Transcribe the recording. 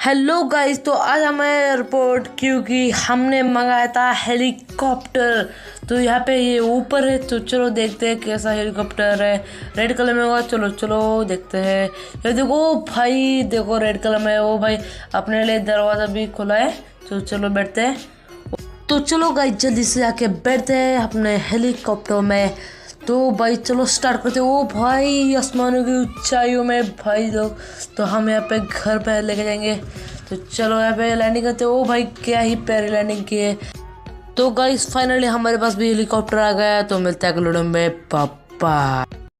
Hello guys, तो आज हमें रिपोर्ट क्योंकि हमने मंगाया था हेलीकॉप्टर। तो यहाँ पे ये ऊपर है, तो चलो देखते हैं कैसा हेलीकॉप्टर है। रेड कलर में होगा, चलो चलो देखते हैं। ये देखो भाई, देखो रेड कलर में है वो भाई। अपने लिए दरवाज़ा भी खुला है, तो चलो बैठते हैं। तो चलो गाइस जल्दी से जाके बैठते हैं अपने हेलीकॉप्टर में। तो भाई चलो स्टार्ट करते हैं। ओ भाई, आसमानों की ऊंचाइयों में भाई लोग, तो हम यहाँ पे घर पे लेके जाएंगे। तो चलो यहाँ पे लैंडिंग करते हैं। ओ भाई क्या ही प्यारी लैंडिंग की है। तो गाइस फाइनली हमारे पास भी हेलीकॉप्टर आ गया है। तो मिलता है अगले वीडियो में, पापा।